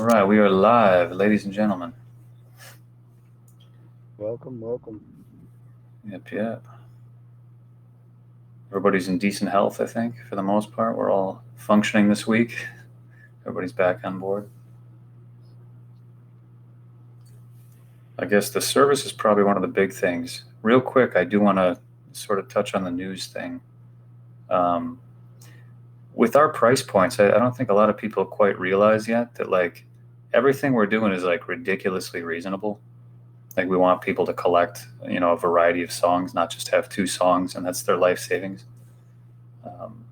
All right, we are live, ladies and gentlemen. Welcome, welcome. Yep, yep. Everybody's in decent health, I think, for the most part. We're all functioning this week. Everybody's back on board. I guess the service is probably one of the big things. Real quick, I do want to sort of touch on the news thing. Um, with our price points, I don't think a lot of people quite realize yet that like everything we're doing is like ridiculously reasonable. Like we want people to collect, a variety of songs, not just have two songs, and that's their life savings. Um,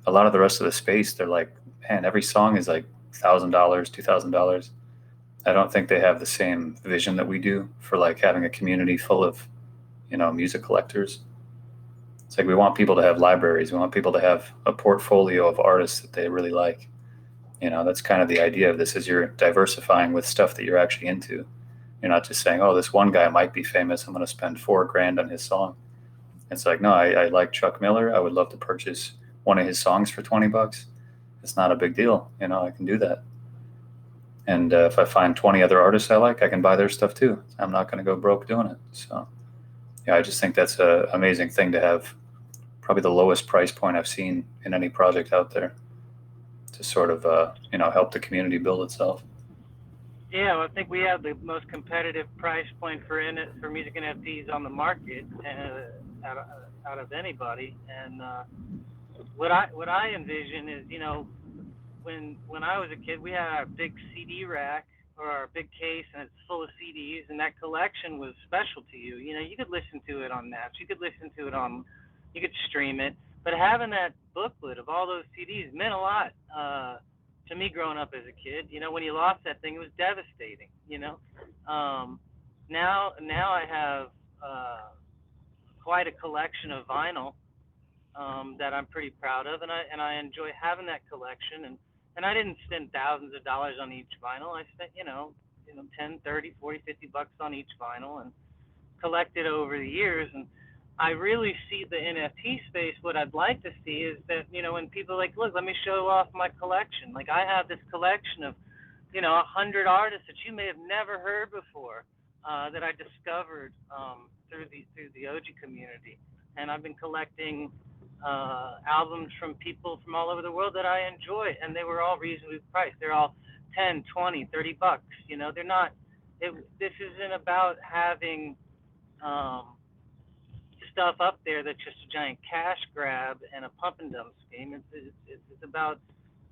a lot of the rest of the space, they're like, man, every song is like $1,000, $2,000. I don't think they have the same vision that we do for like having a community full of, music collectors. It's like we want people to have libraries. We want people to have a portfolio of artists that they really like. That's kind of the idea of this is you're diversifying with stuff that you're actually into. You're not just saying, oh, this one guy might be famous. I'm going to spend $4,000 on his song. It's like, no, I like Chuck Miller. I would love to purchase one of his songs for $20. It's not a big deal. I can do that. And if I find 20 other artists I like, I can buy their stuff too. I'm not going to go broke doing it. So, yeah, I just think that's an amazing thing to have. Probably the lowest price point I've seen in any project out there to sort of, help the community build itself. Yeah, well, I think we have the most competitive price point for music NFTs on the market out of anybody. And what I envision is, when I was a kid, we had our big CD rack or our big case, and it's full of CDs, and that collection was special to you. You could listen to it on Naps, you could stream it, but having that booklet of all those CDs meant a lot to me growing up as a kid. When you lost that thing, it was devastating. Um, now I have quite a collection of vinyl that I'm pretty proud of, and I enjoy having that collection. And I didn't spend thousands of dollars on each vinyl. I spent 10, 30, 40, $50 on each vinyl, and collected over the years. And I really see the NFT space. What I'd like to see is that when people are like, look, let me show off my collection. Like I have this collection of 100 artists that you may have never heard before, that I discovered through the OG community, and I've been collecting albums from people from all over the world that I enjoy, and they were all reasonably priced. They're all 10, 20, $30. They're not. This isn't about having um, stuff up there that's just a giant cash grab and a pump and dump scheme. It's about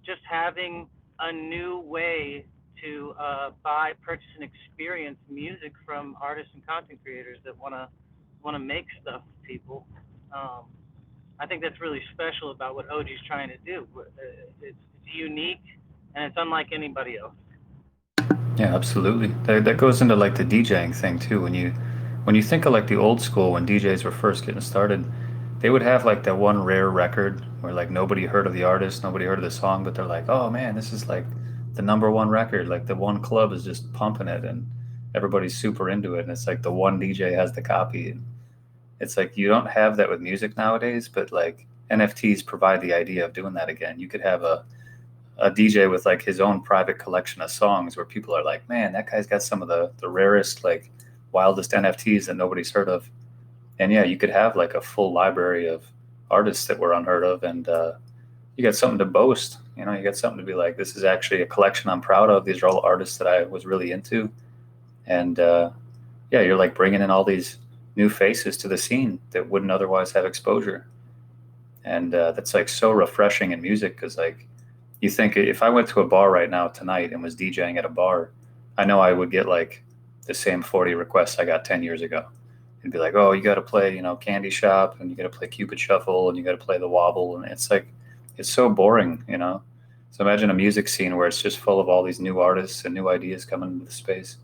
just having a new way to buy, purchase, and experience music from artists and content creators that want to make stuff for people. Um, I think that's really special about what OG's trying to do. It's unique and it's unlike anybody else. Yeah, absolutely. That goes into like the DJing thing too. When you think of like the old school when DJs were first getting started, they would have like that one rare record where like nobody heard of the artist, nobody heard of the song, but they're like, "Oh man, this is like the number one record." Like the one club is just pumping it and everybody's super into it and it's like the one DJ has the copy. And it's like you don't have that with music nowadays, but like NFTs provide the idea of doing that again. You could have a DJ with like his own private collection of songs where people are like, man, that guy's got some of the rarest, like wildest NFTs that nobody's heard of. And yeah, you could have like a full library of artists that were unheard of, and you got something to boast. You got something to be like, this is actually a collection I'm proud of. These are all artists that I was really into, and yeah, you're like bringing in all these new faces to the scene that wouldn't otherwise have exposure, and that's like so refreshing in music because like you think if I went to a bar right now tonight and was DJing at a bar, I know I would get like the same 40 requests I got 10 years ago. It'd be like, oh, you got to play, Candy Shop, and you got to play Cupid Shuffle, and you got to play the Wobble, and it's like, it's so boring. So imagine a music scene where it's just full of all these new artists and new ideas coming into the space.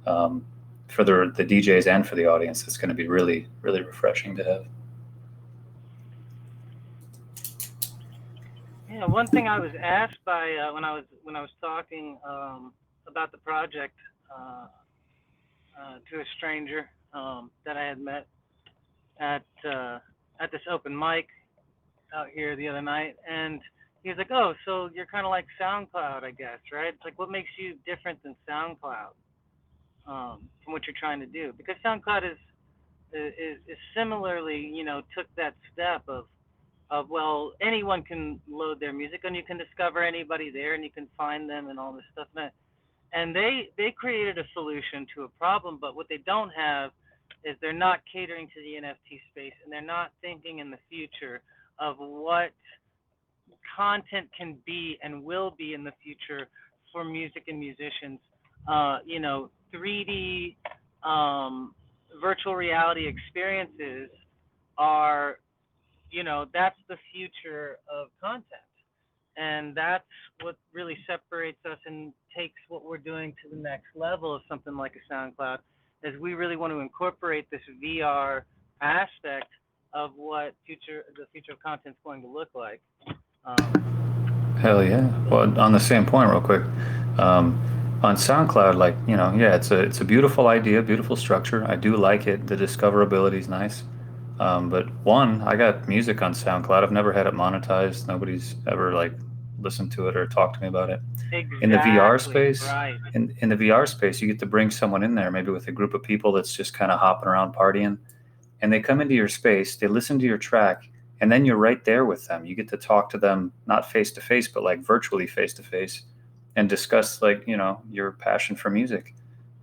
Um, for the DJs and for the audience, it's going to be really, really refreshing to have. Yeah, one thing I was asked by when I was talking about the project to a stranger that I had met at uh, at this open mic out here the other night, and he was like, "Oh, so you're kind of like SoundCloud, I guess, right? It's like, what makes you different than SoundCloud from what you're trying to do? Because SoundCloud is similarly, took that step of well, anyone can load their music and you can discover anybody there and you can find them and all this stuff. And they created a solution to a problem, but what they don't have is they're not catering to the NFT space and they're not thinking in the future of what content can be and will be in the future for music and musicians. 3D virtual reality experiences are, that's the future of content. And that's what really separates us and takes what we're doing to the next level of something like a SoundCloud, is we really want to incorporate this VR aspect of what the future of content is going to look like. Hell yeah. Well, on the same point, real quick, um, on SoundCloud, like, yeah, it's a beautiful idea, beautiful structure. I do like it. The discoverability is nice. But one, I got music on SoundCloud. I've never had it monetized. Nobody's ever like listened to it or talked to me about it. In the VR Exactly, space, right. in the VR space, you get to bring someone in there, maybe with a group of people that's just kind of hopping around partying, and they come into your space, they listen to your track, and then you're right there with them. You get to talk to them, not face to face, but like virtually face to face, and discuss like, your passion for music.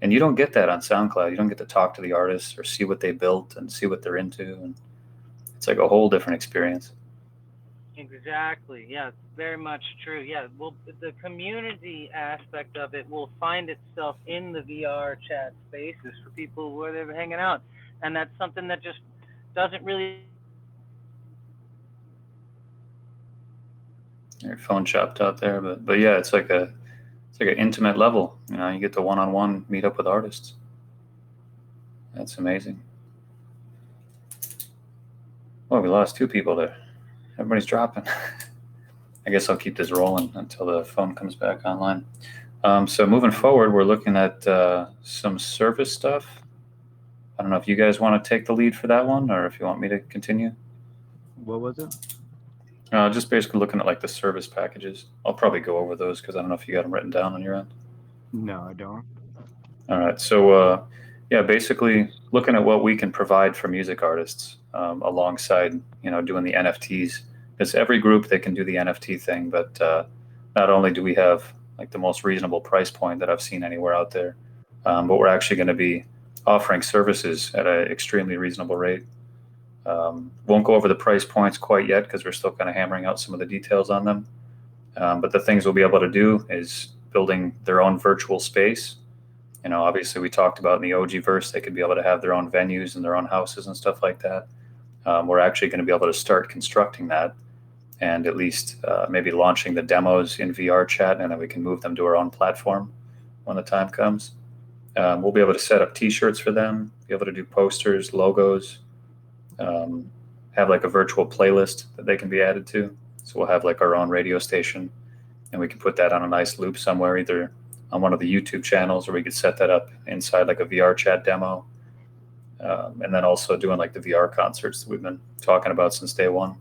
And you don't get that on SoundCloud. You don't get to talk to the artists or see what they built and see what they're into. And it's like a whole different experience. Exactly. Yeah, it's very much true. Yeah, well, the community aspect of it will find itself in the VR chat spaces for people where they're hanging out, and that's something that just doesn't really Your phone chopped out there, but yeah, it's like an intimate level. You get to one on one meet up with artists. That's amazing. Oh, we lost two people there. Everybody's dropping. I guess I'll keep this rolling until the phone comes back online. So moving forward, we're looking at some service stuff. I don't know if you guys want to take the lead for that one, or if you want me to continue. What was it? Just basically looking at like the service packages. I'll probably go over those because I don't know if you got them written down on your end. No, I don't. All right. So, yeah, basically looking at what we can provide for music artists alongside, doing the NFTs. Because every group they can do the NFT thing, but not only do we have like the most reasonable price point that I've seen anywhere out there, but we're actually going to be offering services at an extremely reasonable rate. Won't go over the price points quite yet because we're still kind of hammering out some of the details on them. But the things we'll be able to do is building their own virtual space. Obviously we talked about in the OG verse, they could be able to have their own venues and their own houses and stuff like that. We're actually going to be able to start constructing that and at least maybe launching the demos in VR chat, and then we can move them to our own platform when the time comes. We'll be able to set up T-shirts for them, be able to do posters, logos, um, have like a virtual playlist that they can be added to. So we'll have like our own radio station, and we can put that on a nice loop somewhere, either on one of the YouTube channels, or we could set that up inside like a VR chat demo. And then also doing like the VR concerts that we've been talking about since day one.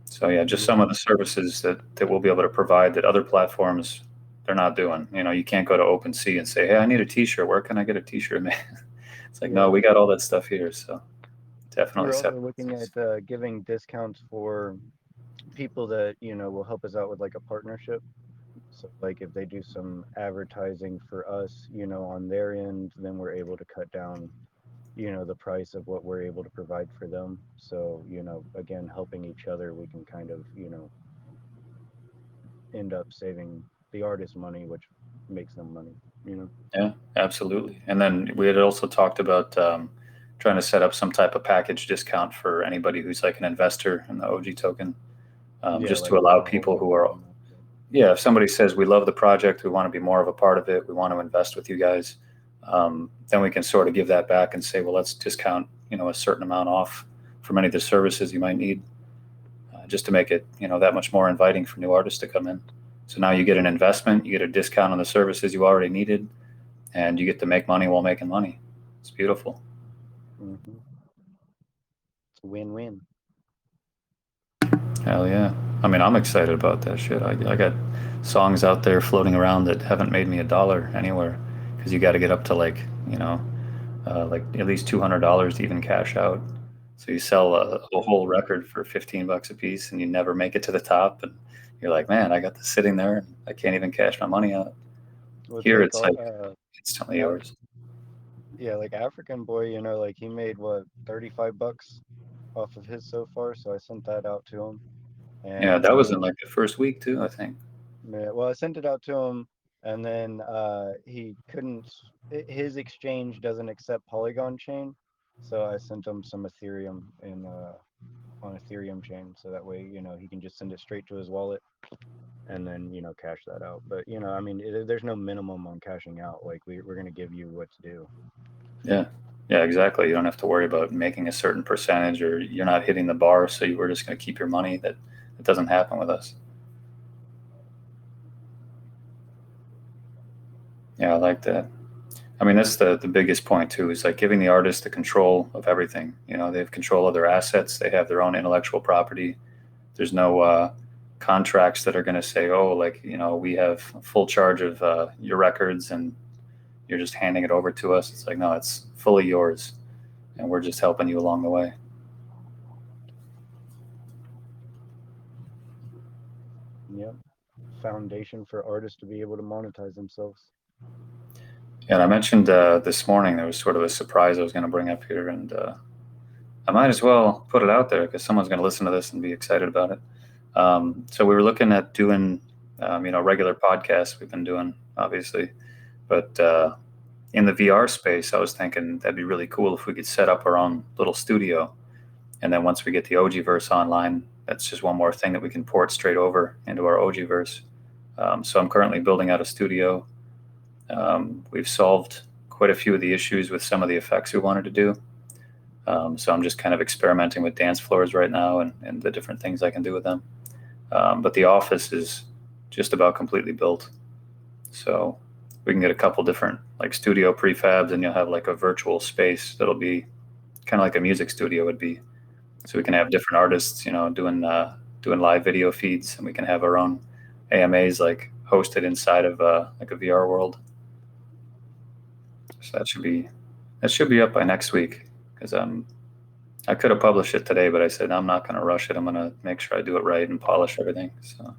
So yeah, just some Yeah. of the services that we'll be able to provide that other platforms they're not doing. You can't go to OpenSea and say, "Hey, I need a T-shirt. Where can I get a T-shirt made?" It's like, no, Yeah. we got all that stuff here. So definitely We're also looking separates us. at giving discounts for people that, will help us out with like a partnership. So like if they do some advertising for us, on their end, then we're able to cut down, the price of what we're able to provide for them. So, again, helping each other, we can kind of, end up saving the artist money, which makes them money. Yeah, absolutely. And then we had also talked about trying to set up some type of package discount for anybody who's like an investor in the OG token, Yeah, just like to allow a people who are, one-time aspect. yeah, if somebody says we love the project, we want to be more of a part of it, we want to invest with you guys, then we can sort of give that back and say, well, let's discount, a certain amount off from any of the services you might need, just to make it, that much more inviting for new artists to come in. So now you get an investment, you get a discount on the services you already needed, and you get to make money while making money. It's beautiful. Hmm. It's a win-win. Hell yeah. I mean, I'm excited about that shit. I got songs out there floating around that haven't made me a dollar anywhere because you got to get up to like, like at least $200 to even cash out. So you sell a whole record for 15 bucks a piece and you never make it to the top. And you're like, man, I got this sitting there and I can't even cash my money out. Well, it's Here like it's like instantly yours. yeah, like African Boy, like he made what, 35 bucks off of his so far, so I sent that out to him. Yeah, And that was in like the first week too, I think. yeah, well, I sent it out to him, and then he couldn't. His exchange doesn't accept Polygon chain, so I sent him some Ethereum in on Ethereum chain, so that way he can just send it straight to his wallet and then cash that out. But I mean, there's no minimum on cashing out. Like we're gonna give you what's due. Yeah. Yeah, exactly. You don't have to worry about making a certain percentage or you're not hitting the bar, so you were just going to keep your money. That doesn't happen with us. Yeah, I like that. I mean, that's the biggest point too, is like giving the artist the control of everything. They have control of their assets. They have their own intellectual property. There's no contracts that are going to say, oh, like, we have full charge of your records and you're just handing it over to us. It's like, no, it's fully yours. And we're just helping you along the way. Yep. Foundation for artists to be able to monetize themselves. And I mentioned this morning there was sort of a surprise I was going to bring up here, and I might as well put it out there because someone's going to listen to this and be excited about it. So we were looking at doing, regular podcasts we've been doing, obviously, but in the VR space, I was thinking that'd be really cool if we could set up our own little studio, and then once we get the OG verse online, that's just one more thing that we can port straight over into our OG verse. So I'm currently building out a studio. We've solved quite a few of the issues with some of the effects we wanted to do. So I'm just kind of experimenting with dance floors right now and the different things I can do with them. But the office is just about completely built. So we can get a couple different like studio prefabs and you'll have like a virtual space that'll be kind of like a music studio would be. So we can have different artists, doing live video feeds, and we can have our own AMAs like hosted inside of like a VR world. So that should be up by next week because I could have published it today, but I said I'm not going to rush it. I'm going to make sure I do it right and polish everything. So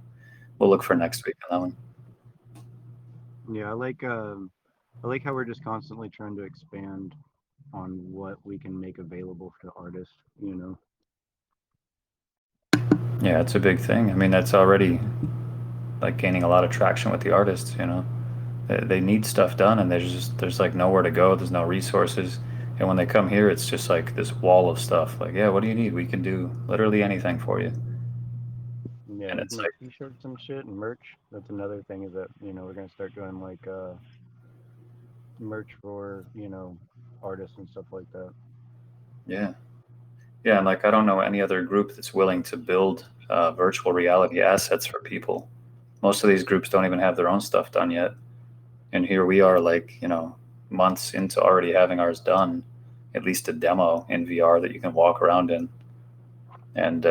we'll look for next week on that one. Yeah, I like how we're just constantly trying to expand on what we can make available for artists. Yeah, it's a big thing. I mean, that's already like gaining a lot of traction with the artists. They need stuff done, and there's like nowhere to go. There's no resources, and when they come here, it's just like this wall of stuff. Like, yeah, what do you need? We can do literally anything for you. Yeah, And we can it's make like, t-shirts and shit and merch. That's another thing is that, we're gonna start doing like merch for, artists and stuff like that. yeah, yeah, and like I don't know any other group that's willing to build virtual reality assets for people. Most of these groups don't even have their own stuff done yet, and here we are, like months into already having ours done, at least a demo in VR that you can walk around in, and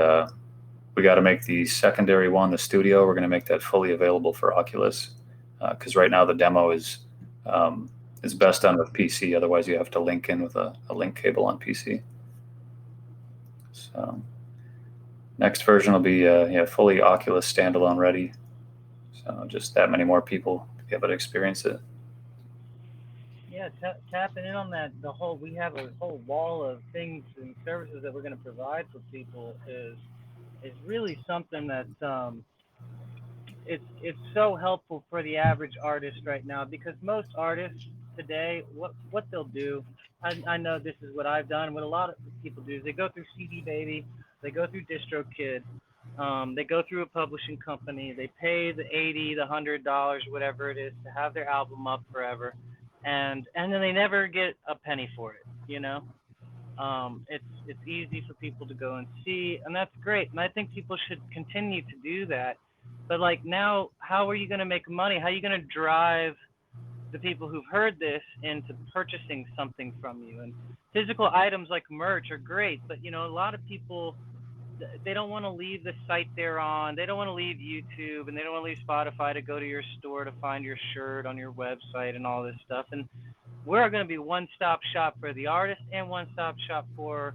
we got to make the secondary one, the studio. We're going to make that fully available for Oculus because right now the demo is best done with PC. Otherwise, you have to link in with a link cable on PC. So next version will be fully Oculus standalone ready. So just that many more people to be able to experience it. Yeah, tapping in on that, we have a whole wall of things and services that we're going to provide for people is really something that it's so helpful for the average artist right now because most artists today what they'll do, I know this is what I've done. What a lot of people do is they go through CD Baby, they go through DistroKid, they go through a publishing company, they pay the $80, the $100, whatever it is, to have their album up forever, and then they never get a penny for it. It's easy for people to go and see, and that's great. And I think people should continue to do that. But like now, how are you going to make money? How are you going to drive the people who've heard this into purchasing something from you? And physical items like merch are great, but a lot of people they don't want to leave the site they're on. They don't want to leave YouTube, and they don't want to leave Spotify to go to your store to find your shirt on your website and all this stuff. And we're going to be one-stop shop for the artist and one-stop shop for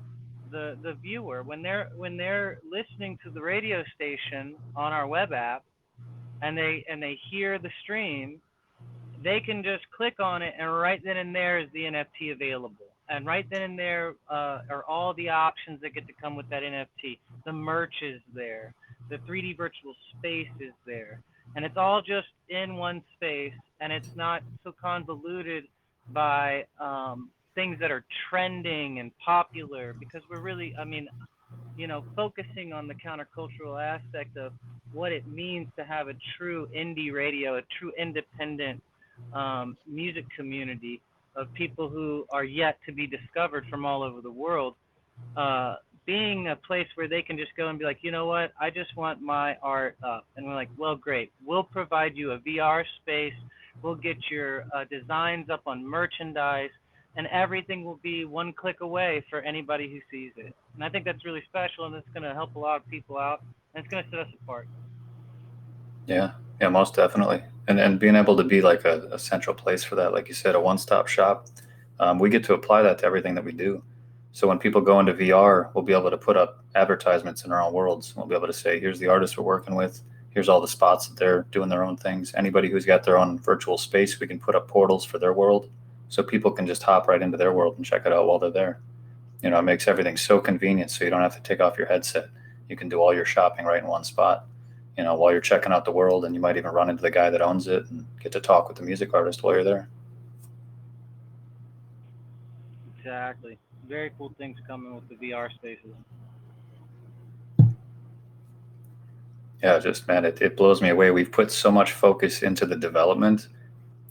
the viewer when they're listening to the radio station on our web app, and they hear the stream. They can just click on it, and right then and there is the NFT available. And right then and there are all the options that get to come with that NFT. The merch is there. The 3D virtual space is there. And it's all just in one space, and it's not so convoluted by things that are trending and popular, because we're really, I mean, focusing on the countercultural aspect of what it means to have a true indie radio, a true independent music community of people who are yet to be discovered from all over the world, being a place where they can just go and be like, you know what, I just want my art up. And we're like, well, great. We'll provide you a VR space. We'll get your designs up on merchandise, and everything will be one click away for anybody who sees it. And I think that's really special, and it's going to help a lot of people out, and it's going to set us apart. Yeah, yeah, most definitely. And being able to be like a central place for that, like you said, a one-stop shop, we get to apply that to everything that we do. So when people go into VR, we'll be able to put up advertisements in our own worlds. We'll be able to say, here's the artist we're working with. Here's all the spots that they're doing their own things. Anybody who's got their own virtual space, we can put up portals for their world, so people can just hop right into their world and check it out while they're there. It makes everything so convenient, so you don't have to take off your headset. You can do all your shopping right in one spot, while you're checking out the world, and you might even run into the guy that owns it and get to talk with the music artist while you're there. Exactly. Very cool things coming with the VR spaces. Yeah, just, man, it blows me away. We've put so much focus into the development,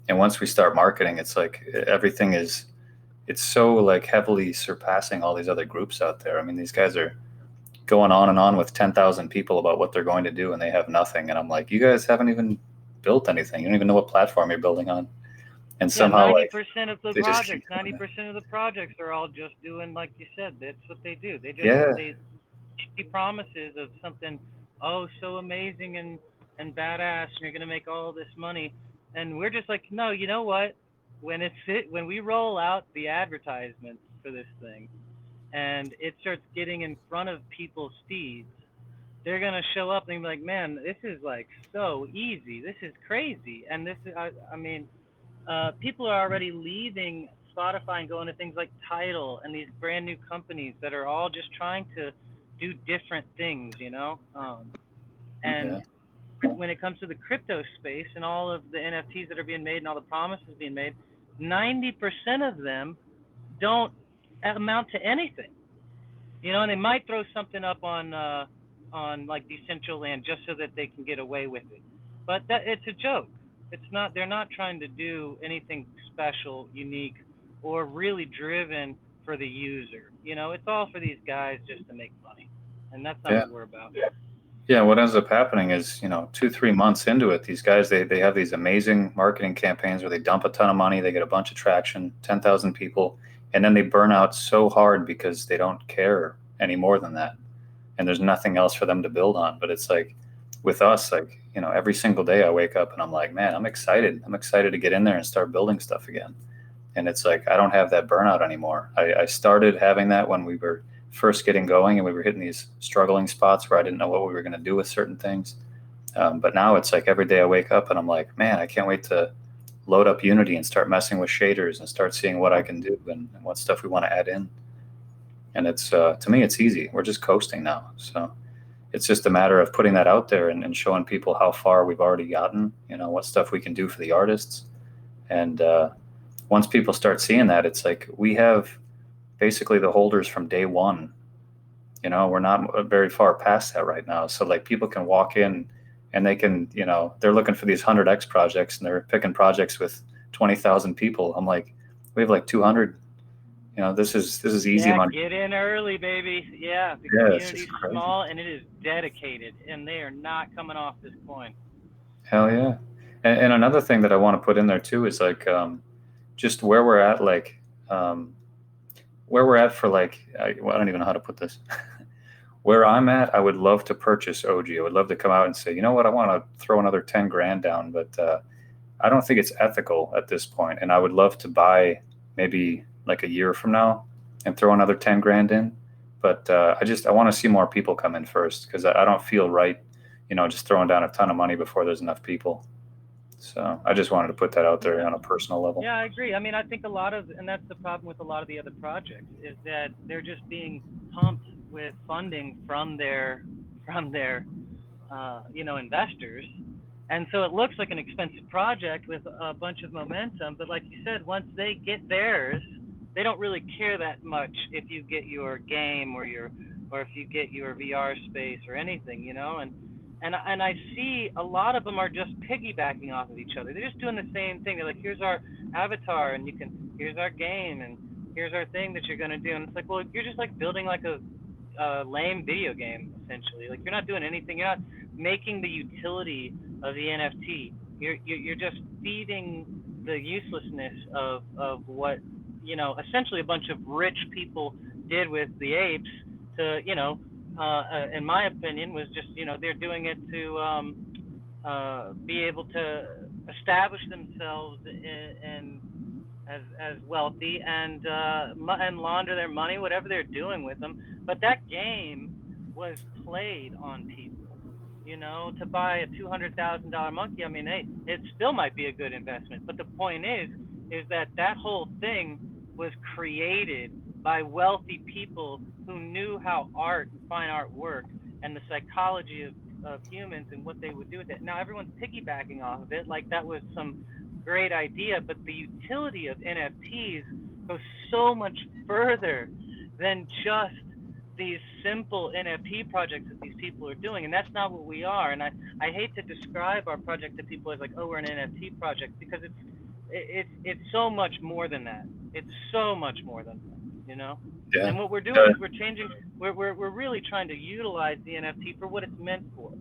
and once we start marketing, it's like everything it's so like heavily surpassing all these other groups out there. I mean, these guys are going on and on with 10,000 people about what they're going to do, and they have nothing. And I'm like, you guys haven't even built anything. You don't even know what platform you're building on. And somehow, 90% of the they just projects, keep doing 90% of the projects are all just doing, like you said, that's what they do. They just, Yeah. they empty promises of something, oh, so amazing and badass, and you're going to make all this money. And we're just like, no, you know what? When we roll out the advertisements for this thing, and it starts getting in front of people's feeds, they're gonna show up and be like, man, this is like so easy. This is crazy. And this is, I mean, people are already leaving Spotify and going to things like Tidal and these brand new companies that are all just trying to do different things, And when it comes to the crypto space and all of the NFTs that are being made and all the promises being made, 90% of them don't amount to anything, and they might throw something up on like Decentraland just so that they can get away with it, but that it's a joke. It's not. They're not trying to do anything special, unique, or really driven for the user. It's all for these guys just to make money, and that's not what we're about. Yeah, what ends up happening is, 2-3 months into it, these guys, they have these amazing marketing campaigns where they dump a ton of money, they get a bunch of traction, 10,000 people, and then they burn out so hard because they don't care any more than that. And there's nothing else for them to build on. But it's like with us, like, every single day I wake up and I'm like, man, I'm excited. I'm excited to get in there and start building stuff again. And it's like, I don't have that burnout anymore. I started having that when we were first getting going and we were hitting these struggling spots where I didn't know what we were going to do with certain things. But now it's like every day I wake up and I'm like, man, I can't wait to load up Unity and start messing with shaders and start seeing what I can do and what stuff we want to add in. And it's, to me, it's easy. We're just coasting now. So it's just a matter of putting that out there and showing people how far we've already gotten, what stuff we can do for the artists. And once people start seeing that, it's like we have basically the holders from day one. We're not very far past that right now. So like people can walk in and they can, they're looking for these 100X projects and they're picking projects with 20,000 people. I'm like, we have like 200. This is easy money. Get in early, baby. Yeah, the community's small and it is dedicated, and they are not coming off this coin. Hell yeah. And another thing that I want to put in there too is like just where we're at, like where we're at for like, I don't even know how to put this. Where I'm at, I would love to purchase OG. I would love to come out and say, you know what, I want to throw another 10 grand down, but I don't think it's ethical at this point. And I would love to buy maybe like a year from now and throw another 10 grand in. But I want to see more people come in first because I don't feel right, just throwing down a ton of money before there's enough people. So I just wanted to put that out there on a personal level. Yeah, I agree. I mean, I think and that's the problem with a lot of the other projects, is that they're just being pumped with funding from their investors, and so it looks like an expensive project with a bunch of momentum. But like you said, once they get theirs, they don't really care that much if you get your game or if you get your VR space or anything, and I see a lot of them are just piggybacking off of each other. They're just doing the same thing. They're like, here's our avatar, and here's our game, and here's our thing that you're gonna do. And it's like, well, you're just like building like a lame video game essentially. Like, you're not doing anything. You're not making the utility of the NFT. You're just feeding the uselessness of what essentially a bunch of rich people did with the apes to in my opinion, was just they're doing it to be able to establish themselves in as wealthy and launder their money, whatever they're doing with them. But that game was played on people. To buy a $200,000 monkey, I mean, hey, it still might be a good investment. But the point is that whole thing was created by wealthy people who knew how art and fine art worked and the psychology of humans and what they would do with it. Now everyone's piggybacking off of it like that was some great idea, but the utility of NFTs goes so much further than just these simple NFT projects that these people are doing, and that's not what we are. And I hate to describe our project to people as like, oh, we're an NFT project, because it's so much more than that. It's so much more than that. Yeah. And what we're doing is we're changing. We're really trying to utilize the NFT for what it's meant for.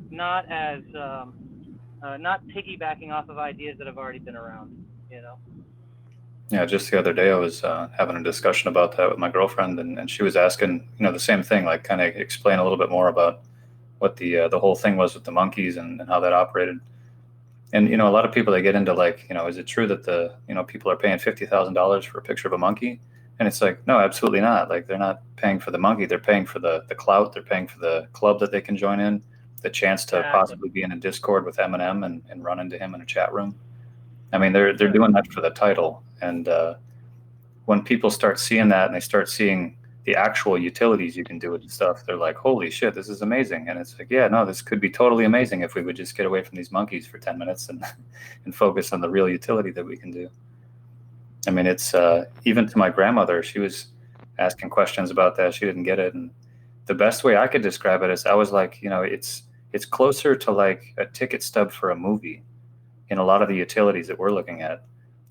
Not as not piggybacking off of ideas that have already been around. Yeah, just the other day I was having a discussion about that with my girlfriend, and she was asking, the same thing, like kind of explain a little bit more about what the whole thing was with the monkeys and how that operated. And a lot of people, they get into like, is it true that the people are paying $50,000 for a picture of a monkey? And it's like, no, absolutely not. Like, they're not paying for the monkey. They're paying for the clout. They're paying for the club that they can join in, the chance to possibly be in a Discord with Eminem and run into him in a chat room. I mean, they're doing that for the title. And when people start seeing that and they start seeing the actual utilities you can do with the stuff, they're like, holy shit, this is amazing. And it's like, yeah, no, this could be totally amazing if we would just get away from these monkeys for 10 minutes and focus on the real utility that we can do. I mean, it's even to my grandmother, she was asking questions about that. She didn't get it. And the best way I could describe it is I was like, it's closer to like a ticket stub for a movie in a lot of the utilities that we're looking at.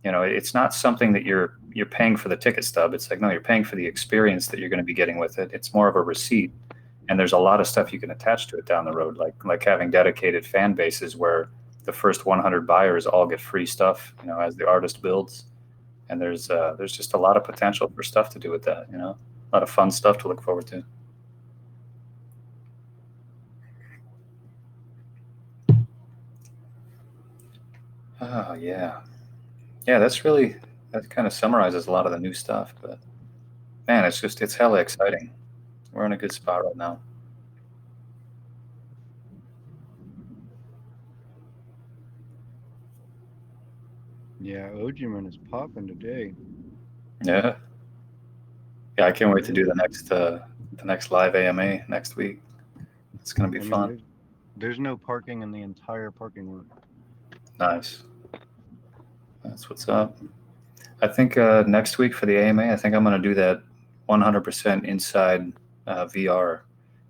It's not something that you're paying for the ticket stub. It's like, no, you're paying for the experience that you're going to be getting with it. It's more of a receipt. And there's a lot of stuff you can attach to it down the road, like having dedicated fan bases where the first 100 buyers all get free stuff, as the artist builds. And there's just a lot of potential for stuff to do with that, a lot of fun stuff to look forward to. Oh, yeah. Yeah, that kind of summarizes a lot of the new stuff. But man, it's hella exciting. We're in a good spot right now. Yeah, Ojiman is popping today. Yeah. Yeah, I can't wait to do the next live AMA next week. It's gonna be fun. There's no parking in the entire parking lot. Nice. That's what's up. I think next week for the AMA, I think I'm gonna do that 100% inside VR,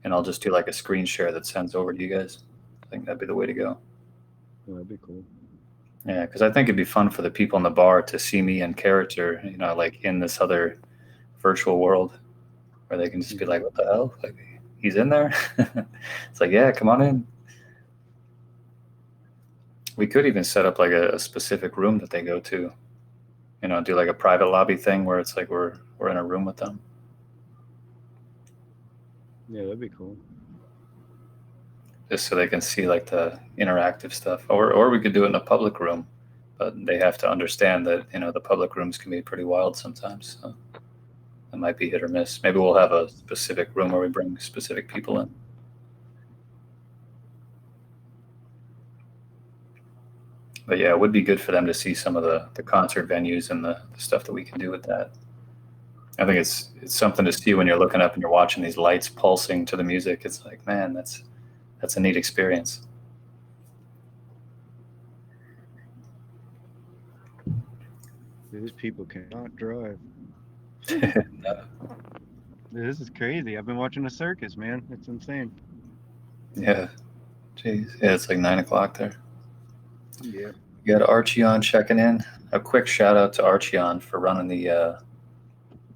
and I'll just do like a screen share that sends over to you guys. I think that'd be the way to go. Oh, that'd be cool. Yeah, because I think it'd be fun for the people in the bar to see me in character, like in this other virtual world, where they can just be like, "What the hell? Like, he's in there?" It's like, yeah, come on in. We could even set up like a specific room that they go to, do like a private lobby thing where it's like we're in a room with them. Yeah, that'd be cool. just so they can see like the interactive stuff. Or we could do it in a public room, but they have to understand that the public rooms can be pretty wild sometimes. So it might be hit or miss. Maybe we'll have a specific room where we bring specific people in. But yeah, it would be good for them to see some of the concert venues and the stuff that we can do with that. I think it's something to see when you're looking up and you're watching these lights pulsing to the music. It's like, man, that's a neat experience. These people cannot drive. No. This is crazy. I've been watching a circus, man. It's insane. Yeah, jeez. Yeah, it's like 9 o'clock there. Yeah. You got Archeon checking in. A quick shout out to Archeon for running the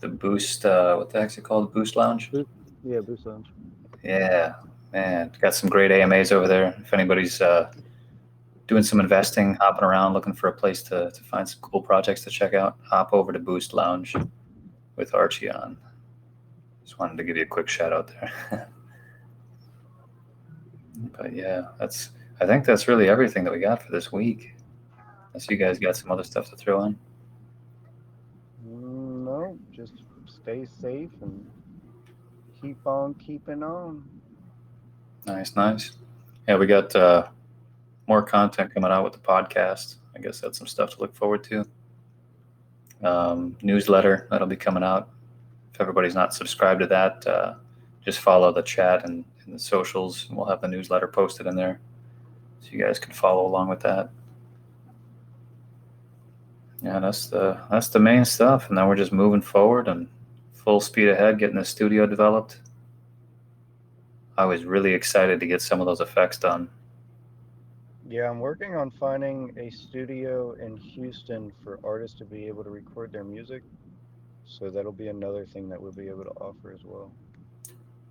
Boost. What the heck's it called? Boost Lounge. Yeah, Boost Lounge. Yeah, man, got some great AMAs over there. If anybody's doing some investing, hopping around, looking for a place to find some cool projects to check out, hop over to Boost Lounge with Archeon. Just wanted to give you a quick shout out there. But yeah, I think that's really everything that we got for this week. Unless you guys got some other stuff to throw in. No, just stay safe and keep on keeping on. Nice, nice. Yeah, we got more content coming out with the podcast. I guess that's some stuff to look forward to. Newsletter that'll be coming out. If everybody's not subscribed to that, just follow the chat and the socials, and we'll have the newsletter posted in there, so you guys can follow along with that. Yeah, that's the main stuff, and then we're just moving forward and full speed ahead, getting the studio developed. I was really excited to get some of those effects done. Yeah, I'm working on finding a studio in Houston for artists to be able to record their music. So that'll be another thing that we'll be able to offer as well.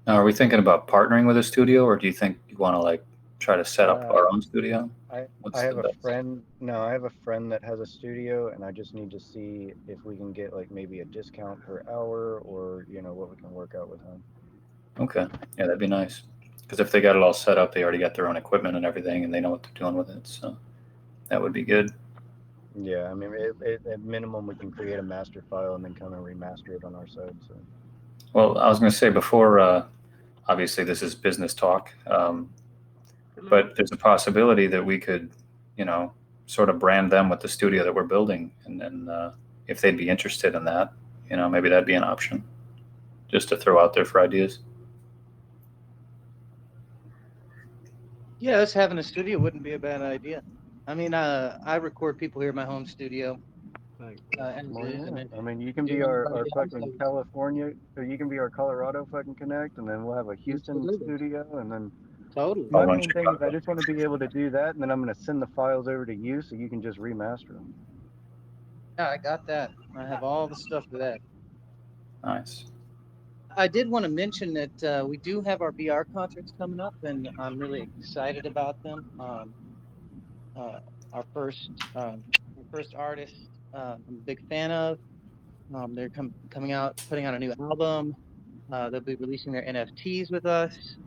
Now, are we thinking about partnering with a studio, or do you think you want to like try to set up Uh, our own studio? I What's the have a best? friend. No, I have a friend that has a studio, and I just need to see if we can get like maybe a discount per hour, or what we can work out with him. Okay, yeah, that'd be nice. Because if they got it all set up, they already got their own equipment and everything, and they know what they're doing with it. So that would be good. Yeah, I mean, at minimum, we can create a master file and then come and remaster it on our side. So Well, I was going to say before, obviously this is business talk, but there's a possibility that we could, you know, sort of brand them with the studio that we're building, and then if they'd be interested in that, maybe that'd be an option, just to throw out there for ideas. Yeah, us having a studio wouldn't be a bad idea. I mean, I record people here in my home studio, as well, is, and yeah. then I mean, you can do be our anybody else. fucking California, or you can be our Colorado fucking connect, and then we'll have a Houston Absolutely, studio, and then totally. my I'll run main thing is I Chicago. just want to be able to do that, and then I'm gonna send the files over to you so you can just remaster them. Yeah, I got that. I have all the stuff for that. Nice. I did want to mention that we do have our BR concerts coming up, and I'm really excited about them. Uh, our first, artist, I'm a big fan of. They're coming out, putting out a new album. They'll be releasing their NFTs with us,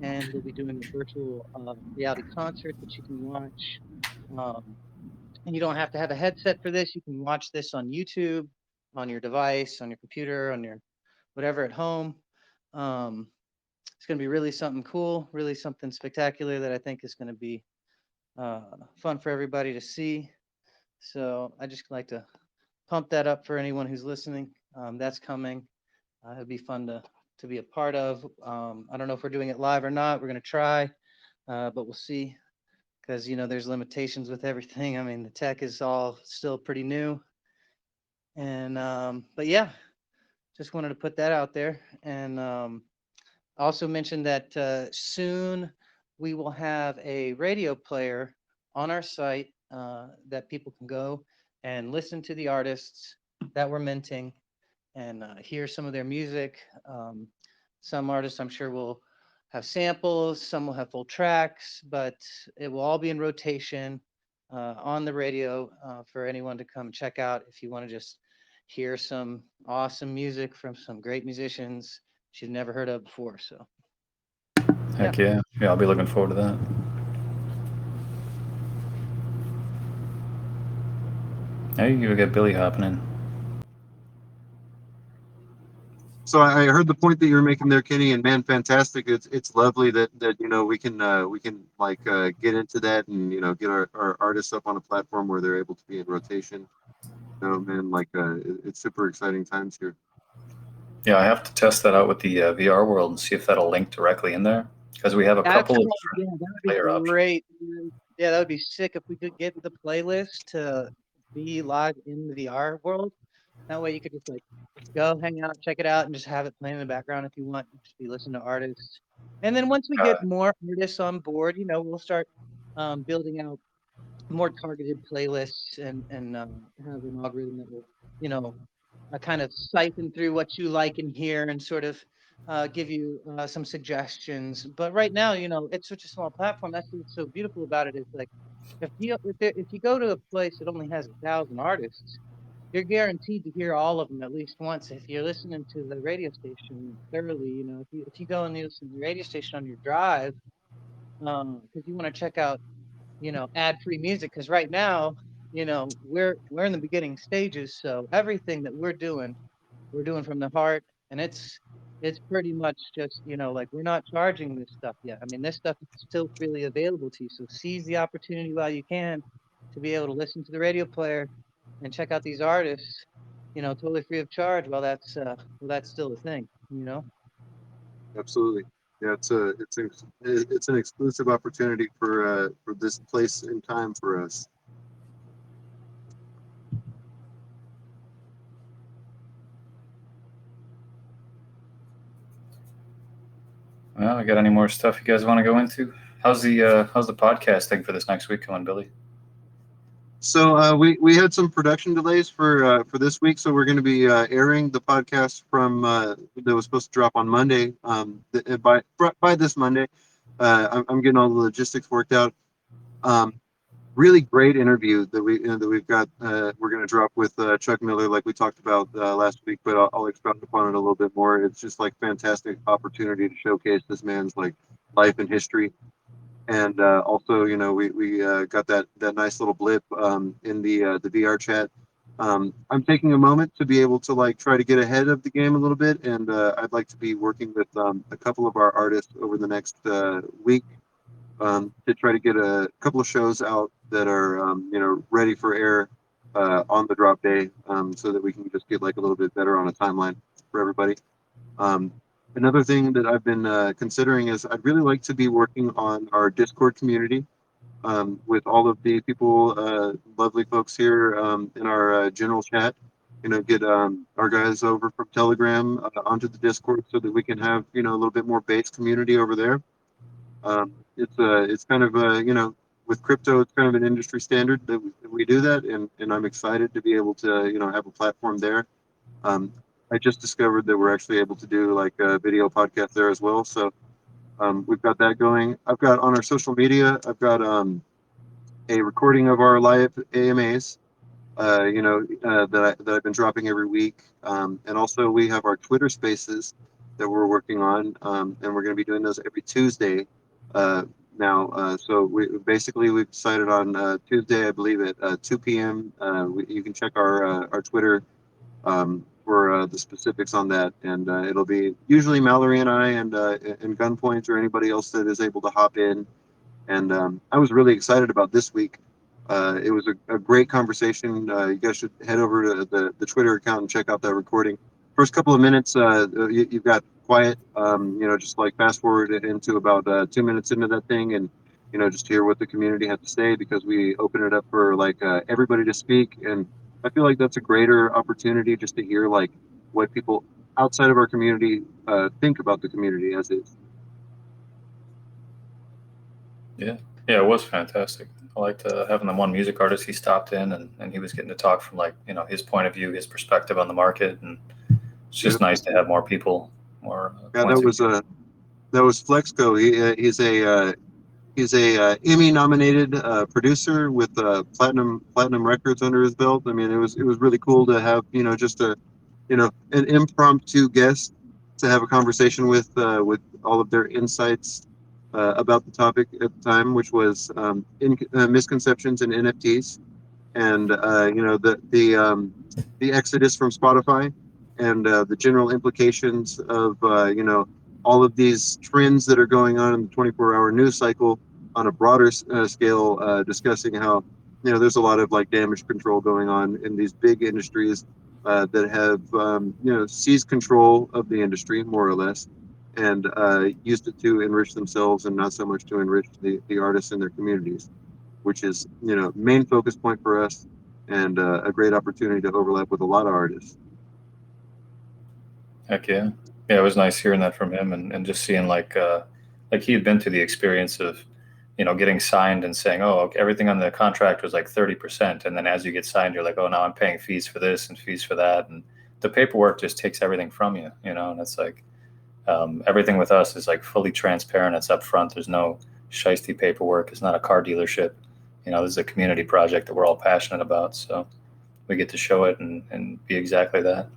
and we'll be doing a virtual reality concert that you can watch. Um, and you don't have to have a headset for this. You can watch this on YouTube, on your device, on your computer, on your whatever at home. Um, it's going to be really something cool, really something spectacular that I think is going to be fun for everybody to see. So I just like to pump that up for anyone who's listening. That's coming. It'll be fun to be a part of. I don't know if we're doing it live or not. We're going to try, but we'll see, because there's limitations with everything. I mean, the tech is all still pretty new, and but yeah, just wanted to put that out there, and also mention that soon we will have a radio player on our site that people can go and listen to the artists that we're minting and hear some of their music. Some artists, I'm sure, will have samples, some will have full tracks, but it will all be in rotation on the radio for anyone to come check out if you want to just hear some awesome music from some great musicians you've never heard of before. So Heck yeah. Yeah, I'll be looking forward to that. Hey, you get Billy hopping in. So I heard the point that you were making there, Kenny, and man, fantastic. It's lovely that we can like get into that and get our artists up on a platform where they're able to be in rotation. Man, like it's super exciting times here. Yeah, I have to test that out with the VR world and see if that'll link directly in there because we have a That's couple of yeah, different that would be player options. great, man. Yeah, that would be sick if we could get the playlist to be live in the VR world. That way you could just like go hang out, check it out, and just have it playing in the background if you want. Just be listening to artists. And then once we get more artists on board, we'll start building out more targeted playlists and have an algorithm that will, kind of siphon through what you like and hear and sort of give you some suggestions. But right now, it's such a small platform. That's what's so beautiful about it is like if you go to a place that only has 1,000 artists, you're guaranteed to hear all of them at least once. If you're listening to the radio station thoroughly, if you go and you listen to the radio station on your drive, because you want to check out ad-free music because right now, we're in the beginning stages, so everything that we're doing from the heart, and it's pretty much just, like we're not charging this stuff yet. I mean, this stuff is still freely available to you, so seize the opportunity while you can to be able to listen to the radio player and check out these artists, totally free of charge while that's still a thing. Absolutely. Yeah, it's an exclusive opportunity for this place and time for us. Well, I got any more stuff you guys want to go into? How's the podcast thing for this next week coming, Billy? So we had some production delays for this week, so we're going to be airing the podcast from that was supposed to drop on Monday. By this Monday, I'm getting all the logistics worked out. Um, Really great interview that we've got. We're going to drop with Chuck Miller, like we talked about last week, but I'll expound upon it a little bit more. It's just like fantastic opportunity to showcase this man's like life and history. And also, we got that nice little blip in the VR chat. I'm taking a moment to be able to like try to get ahead of the game a little bit, and I'd like to be working with a couple of our artists over the next week to try to get a couple of shows out that are ready for air on the drop day, so that we can just get like a little bit better on a timeline for everybody. Um, Another thing that I've been considering is I'd really like to be working on our Discord community with all of the people, lovely folks here in our general chat. Get our guys over from Telegram onto the Discord so that we can have a little bit more base community over there. It's kind of with crypto, it's kind of an industry standard that we do that, and I'm excited to be able to have a platform there. Um, I just discovered that we're actually able to do like a video podcast there as well. So we've got that going. I've got on our social media, I've got a recording of our live AMAs, that I've been dropping every week. And also we have our Twitter spaces that we're working on, and we're going to be doing those every Tuesday now. So we've decided on Tuesday, I believe at 2 p.m. You can check our Twitter for the specifics on that, and it'll be usually Mallory and I and Gunpoint or anybody else that is able to hop in. And I was really excited about this week. It was a great conversation. You guys should head over to the Twitter account and check out that recording. First couple of minutes, you've got quiet, just like fast forward into about 2 minutes into that thing, and just hear what the community had to say, because we open it up for like everybody to speak. And I feel like that's a greater opportunity just to hear like what people outside of our community think about the community as is. Yeah, yeah, it was fantastic. I liked having the one music artist. He stopped in and he was getting to talk from like his point of view, his perspective on the market, and it's just Yep. nice to have more people, more Yeah, points of view. that was Flexco. He's a Emmy nominated producer with platinum records under his belt. I mean, it was really cool to have just an impromptu guest to have a conversation with all of their insights about the topic at the time, which was misconceptions in NFTs, and the exodus from Spotify, and the general implications of all of these trends that are going on in the 24-hour news cycle on a broader scale, discussing how there's a lot of like damage control going on in these big industries that have seized control of the industry more or less, and used it to enrich themselves and not so much to enrich the artists in their communities, which is main focus point for us, and a great opportunity to overlap with a lot of artists. Heck yeah. Yeah, it was nice hearing that from him, and just seeing like he had been through the experience of, getting signed and saying, oh, okay, everything on the contract was like 30%. And then as you get signed, you're like, oh, now I'm paying fees for this and fees for that. And the paperwork just takes everything from you, and it's like, everything with us is like fully transparent. It's upfront. There's no shisty paperwork. It's not a car dealership. This is a community project that we're all passionate about. So we get to show it and be exactly that.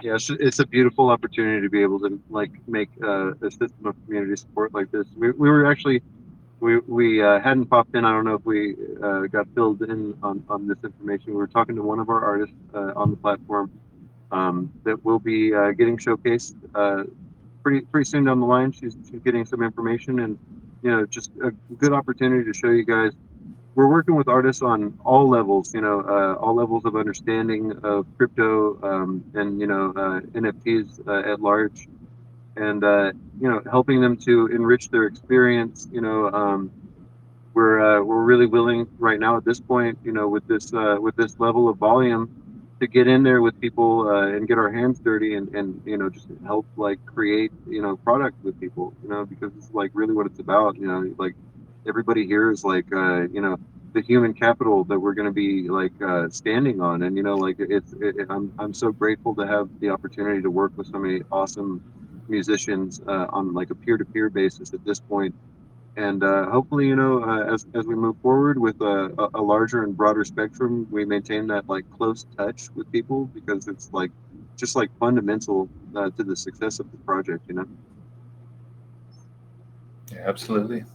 Yeah, it's a beautiful opportunity to be able to like make a system of community support like this. We were actually we hadn't popped in. I don't know if we got filled in on this information. We were talking to one of our artists on the platform that will be getting showcased pretty soon down the line. She's getting some information, and just a good opportunity to show you guys. We're working with artists on all levels, all levels of understanding of crypto, and NFTs at large, and helping them to enrich their experience. We're really willing right now at this point, with this level of volume, to get in there with people and get our hands dirty, and just help like create product with people, because it's like really what it's about. Like everybody here is like the human capital that we're going to be like standing on, and like I'm so grateful to have the opportunity to work with so many awesome musicians on like a peer-to-peer basis at this point, and hopefully as we move forward with a larger and broader spectrum, we maintain that like close touch with people, because it's like just like fundamental to the success of the project. Yeah, absolutely.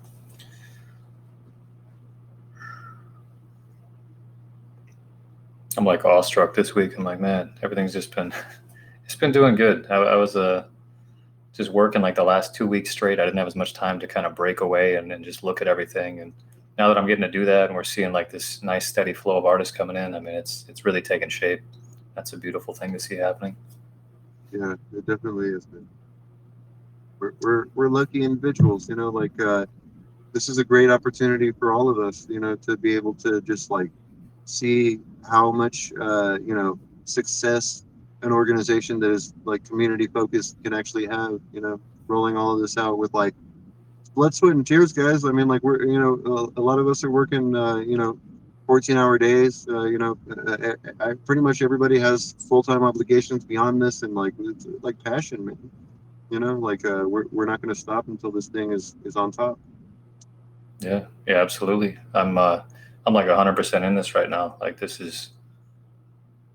I'm like awestruck this week. I'm like, man, everything's just been it's been doing good. I was just working like the last 2 weeks straight. I didn't have as much time to kind of break away and just look at everything. And now that I'm getting to do that, and we're seeing like this nice steady flow of artists coming in, I mean, it's really taking shape. That's a beautiful thing to see happening. Yeah, it definitely is, man. We're lucky individuals, like this is a great opportunity for all of us, to be able to just like see how much success an organization that is like community focused can actually have, rolling all of this out with like blood, sweat, and tears, guys. I mean, like we're a lot of us are working 14-hour days. Pretty much everybody has full-time obligations beyond this, and like it's like passion, man. Like we're not going to stop until this thing is on top. Yeah, yeah, absolutely. I'm like 100% in this right now. Like this is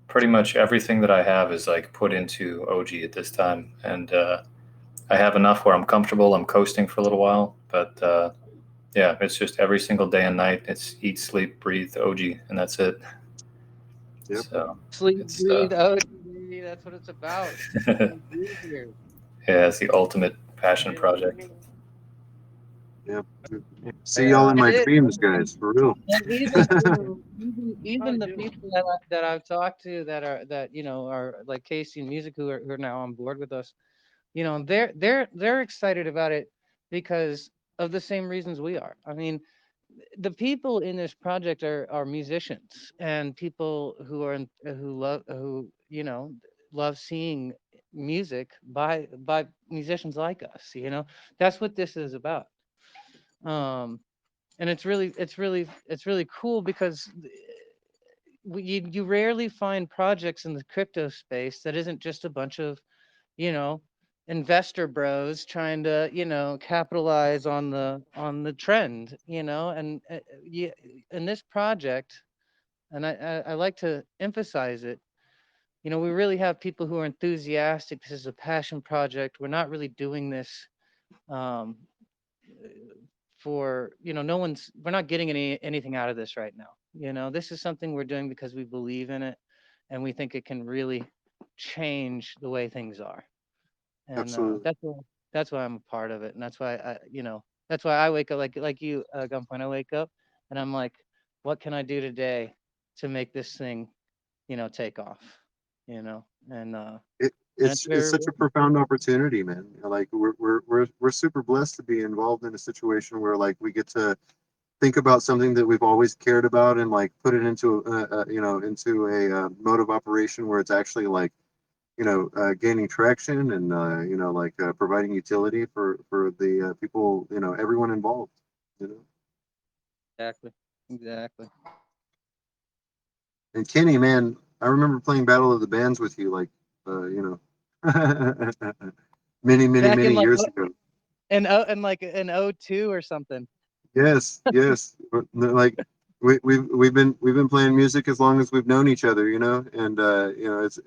pretty much everything that I have is like put into OG at this time, and I have enough where I'm comfortable. I'm coasting for a little while, but yeah, it's just every single day and night. It's eat, sleep, breathe, OG, and that's it. Yep. So Sleep, it's breathe, oh, that's what it's about. Sleep, breathe here. yeah, it's the ultimate passion project. Yep. See y'all in And my it, dreams, guys, for real. and even even the people that I've talked to that are like Casey and Music, who are now on board with us, they're excited about it because of the same reasons we are. I mean, the people in this project are musicians and people who love seeing music by musicians like us. That's what this is about. Um, and it's really cool because you rarely find projects in the crypto space that isn't just a bunch of you know investor bros trying to capitalize on the trend, and in this project, and I like to emphasize it, we really have people who are enthusiastic. This is a passion project. We're not really doing this um, for, no one's, we're not getting anything out of this right now. This is something we're doing because we believe in it and we think it can really change the way things are. And Absolutely. that's why I'm a part of it. And that's why that's why I wake up like you, Gunpoint. I wake up and I'm like, what can I do today to make this thing, take off, you know, and uh, It, and it's it's very such a rewarding. profound opportunity, man. Like we're super blessed to be involved in a situation where like we get to think about something that we've always cared about and like put it into into a mode of operation where it's actually like gaining traction and providing utility for the people, everyone involved, you know. Exactly, exactly. And Kenny, man, I remember playing Battle of the Bands with you like many many Back in many years ago. like in '02 or something. Yes, yes. Like we've been playing music as long as we've known each other, and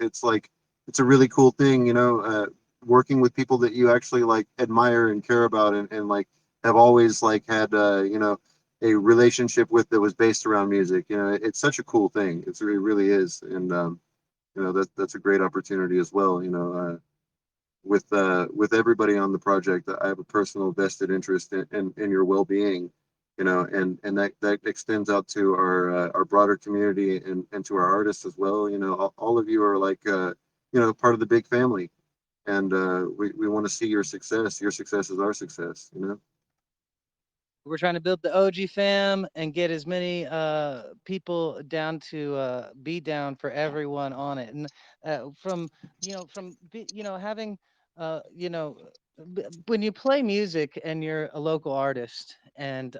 it's like it's a really cool thing, working with people that you actually like admire and care about and like have always like had a relationship with that was based around music. It's such a cool thing. It really is, and that's a great opportunity as well. With everybody on the project, I have a personal vested interest in your well-being, and that extends out to our broader community and to our artists as well. All of you are like part of the big family, and we want to see your success. Your success is our success. We're trying to build the OG fam and get as many people down to be down for everyone on it. And having uh, you know when you play music and you're a local artist and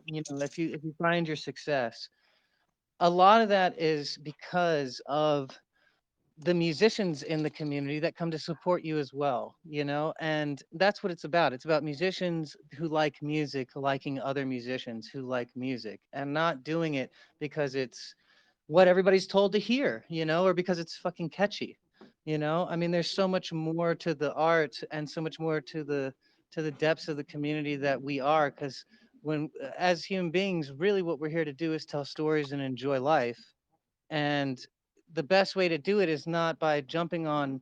if you find your success, a lot of that is because of the musicians in the community that come to support you as well, and that's what it's about. It's about musicians who like music liking other musicians who like music and not doing it because it's what everybody's told to hear, or because it's fucking catchy. I mean, there's so much more to the art and so much more to the depths of the community that we are, because when as human beings, really what we're here to do is tell stories and enjoy life. And the best way to do it is not by jumping on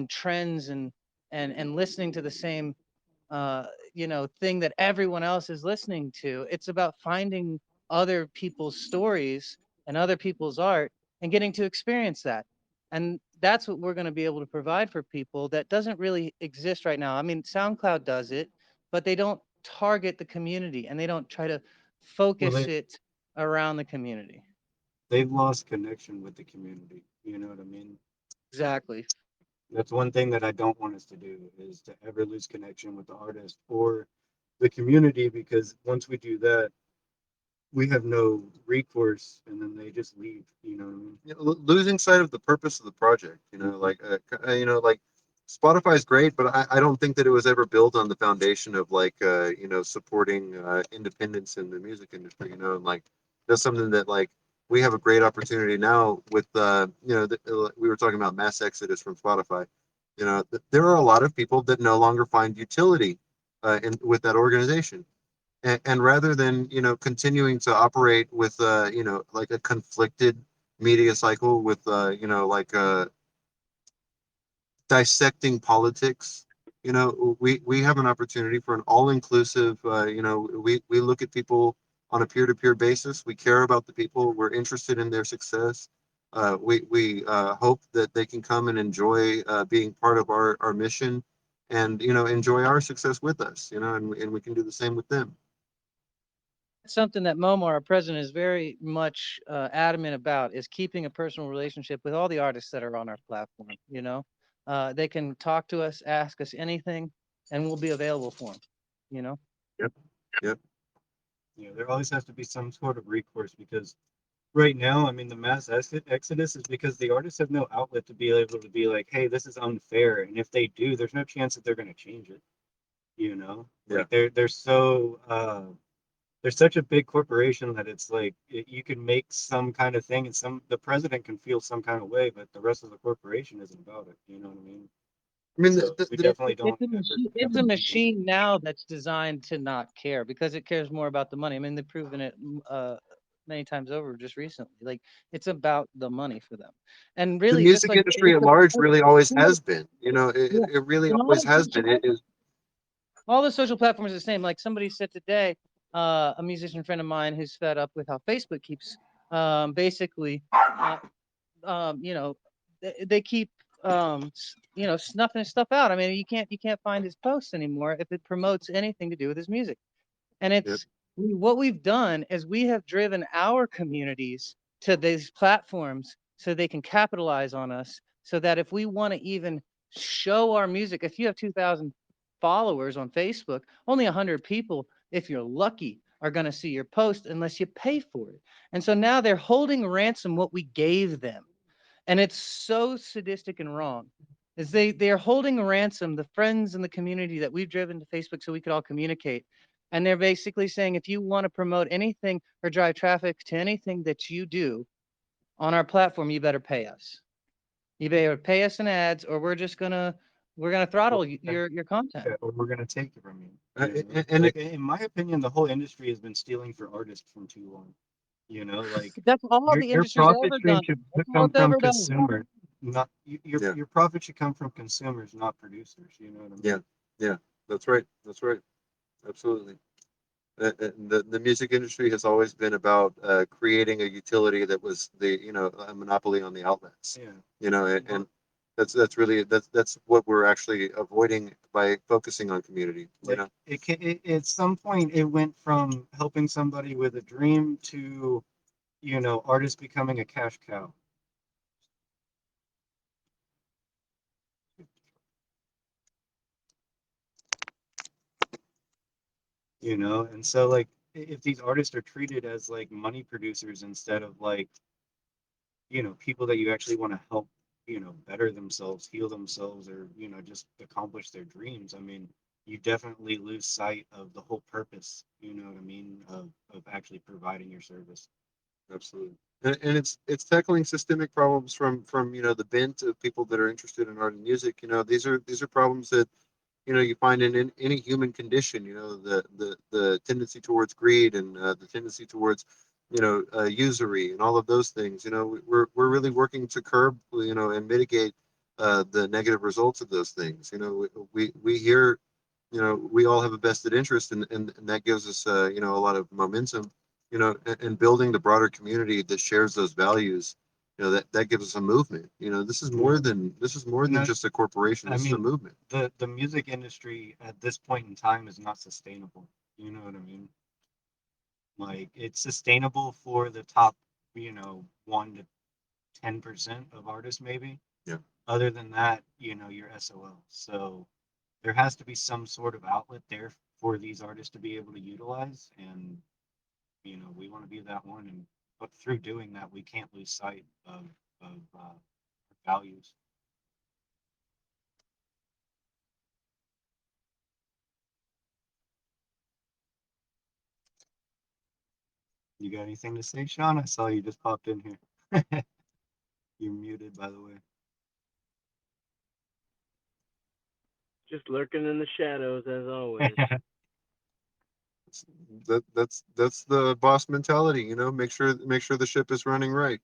trends and listening to the same thing that everyone else is listening to. It's about finding other people's stories and other people's art and getting to experience that. And that's what we're going to be able to provide for people that doesn't really exist right now. I mean, SoundCloud does it, but they don't target the community and they don't try to Well, focus it around the community. they've lost connection with the community. You know what I mean? Exactly. That's one thing that I don't want us to do is to ever lose connection with the artist or the community, because once we do that, we have no recourse and then they just leave. You know what I mean? Losing sight of the purpose of the project, like Spotify is great, but I don't think that it was ever built on the foundation of like supporting independence in the music industry, and like that's something that like we have a great opportunity now with we were talking about mass exodus from Spotify. There are a lot of people that no longer find utility in with that organization, and rather than continuing to operate with like a conflicted media cycle with dissecting politics, we have an opportunity for an all-inclusive, we look at people on a peer-to-peer basis. We care about the people. We're interested in their success. We hope that they can come and enjoy being part of our mission, and enjoy our success with us, and we can do the same with them. Something that Momo, our president, is very much adamant about is keeping a personal relationship with all the artists that are on our platform. They can talk to us, ask us anything, and we'll be available for them. You know, Yep. Yep. There always has to be some sort of recourse, because right now, I mean, the mass exodus is because the artists have no outlet to be able to be like, hey, this is unfair. And if they do, there's no chance that they're going to change it. Yeah. Like they're they're such a big corporation that it's like you can make some kind of thing, and the president can feel some kind of way, but the rest of the corporation isn't about it. You know what I mean? I mean, So we definitely don't It's a machine now that's designed to not care because it cares more about the money. I mean, they've proven it many times over just recently. Like it's about the money for them, and the really, just music like industry at large really always has been. You know, yeah. it really And always has been. It is. all the social platforms are the same. Like somebody said today, a musician friend of mine who's fed up with how Facebook keeps basically, you know, they keep you know, snuffing his stuff out. I mean, you can't find his posts anymore if it promotes anything to do with his music. And Yep. what we've done is we have driven our communities to these platforms so they can capitalize on us. So that if we want to even show our music, if you have 2,000 followers on Facebook, only 100 people, if you're lucky, are going to see your post unless you pay for it. And so now they're holding ransom what we gave them. And it's so sadistic and wrong. Is they're holding ransom the friends in the community that we've driven to Facebook so we could all communicate. And they're basically saying if you want to promote anything or drive traffic to anything that you do on our platform, you better pay us. You better pay us in ads, or we're gonna throttle your content. or we're gonna take it from you. And Like, in my opinion, the whole industry has been stealing for artists from too long. You know, like That's all the your industry's profit ever stream done. should That's all come it's from ever done. consumers, not Yeah. your profit should come from consumers, not producers. You know what I mean? Yeah, that's right. That's right. Absolutely. The music industry has always been about creating a utility that was a monopoly on the outlets. Yeah. You know, and that's really that's what we're actually avoiding by focusing on community. Like at some point it went from helping somebody with a dream to, artists becoming a cash cow. And so like if these artists are treated as like money producers instead of like, people that you actually want to help, better themselves, heal themselves, or, just accomplish their dreams, I mean, you definitely lose sight of the whole purpose, you know what I mean, of actually providing your service. Absolutely. And it's tackling systemic problems from the bent of people that are interested in art and music. These are problems that you find in any human condition. The tendency towards greed and the tendency towards usury and all of those things. We're really working to curb and mitigate the negative results of those things. We hear we all have a vested interest, and that gives us a lot of momentum. And building the broader community that shares those values. That gives us a movement. This is more than just a corporation. This is a movement. The music industry at this point in time is not sustainable. You know what I mean? Like it's sustainable for the top, 1 to 10% of artists, maybe. Yeah. Other than that, you're SOL. So there has to be some sort of outlet there for these artists to be able to utilize, and we want to be that one. But through doing that, we can't lose sight of values. You got anything to say, Sean? I saw you just popped in here. You're muted, by the way. Just lurking in the shadows as always. That's the boss mentality. Make sure the ship is running right.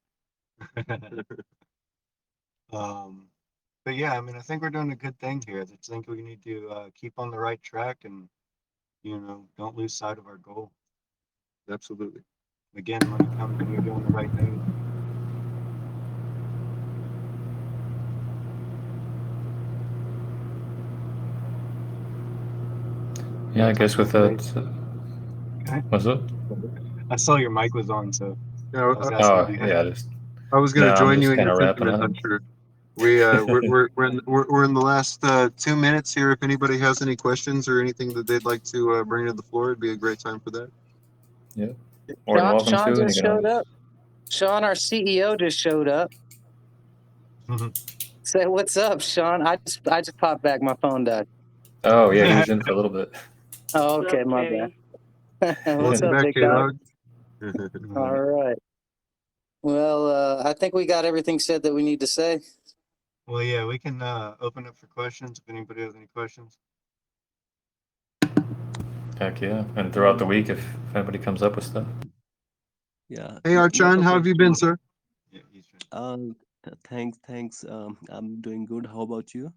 But yeah, I mean, I think we're doing a good thing here. I think we need to keep on the right track and, don't lose sight of our goal. Absolutely. Again, money comes when you're doing the right thing. Yeah, I guess with that, Okay. was it? I saw your mic was on, so Yeah, I was asking Oh, if you had. yeah, just I was going no, to I'm join you just in kind your of wrapping sentiments. up. I'm sure. We're in the last 2 minutes here. If anybody has any questions or anything that they'd like to bring to the floor, it'd be a great time for that. Yeah, more than welcome Sean to, and just you can showed always. up. Sean, our CEO, just showed up. Say what's up, Sean. I just popped back. My phone died. Oh yeah, he was in for a little bit. Oh, What's okay, up, my bad. Kenny? What's Welcome up, back, big dog? K-Dog. All right. Well, I think we got everything said that we need to say. Well, yeah, we can open up for questions if anybody has any questions. Heck yeah. And throughout the week, if anybody comes up with stuff. Yeah, Hey, not Archan, a how have you been, question. sir? Yeah, he's trying. Thanks. I'm doing good. How about you?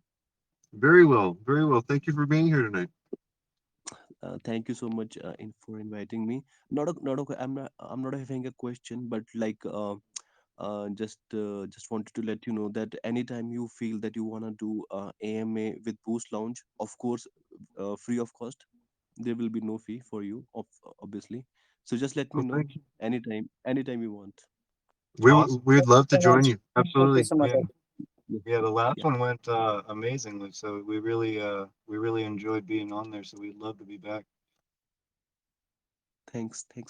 Very well, very well. Thank you for being here tonight. Thank you so much for inviting me. I'm not having a question, but like just wanted to let you know that anytime you feel that you wanna do AMA with Boost Lounge, of course, free of cost. There will be no fee for you, obviously. So just let me Oh, know thank you. anytime you want. Awesome. We'd love to So join much. you. Thank you Absolutely. so much. Yeah, Yeah, yeah. The last yeah. one went amazingly, so we really enjoyed being on there. So we'd love to be back. Thanks, man.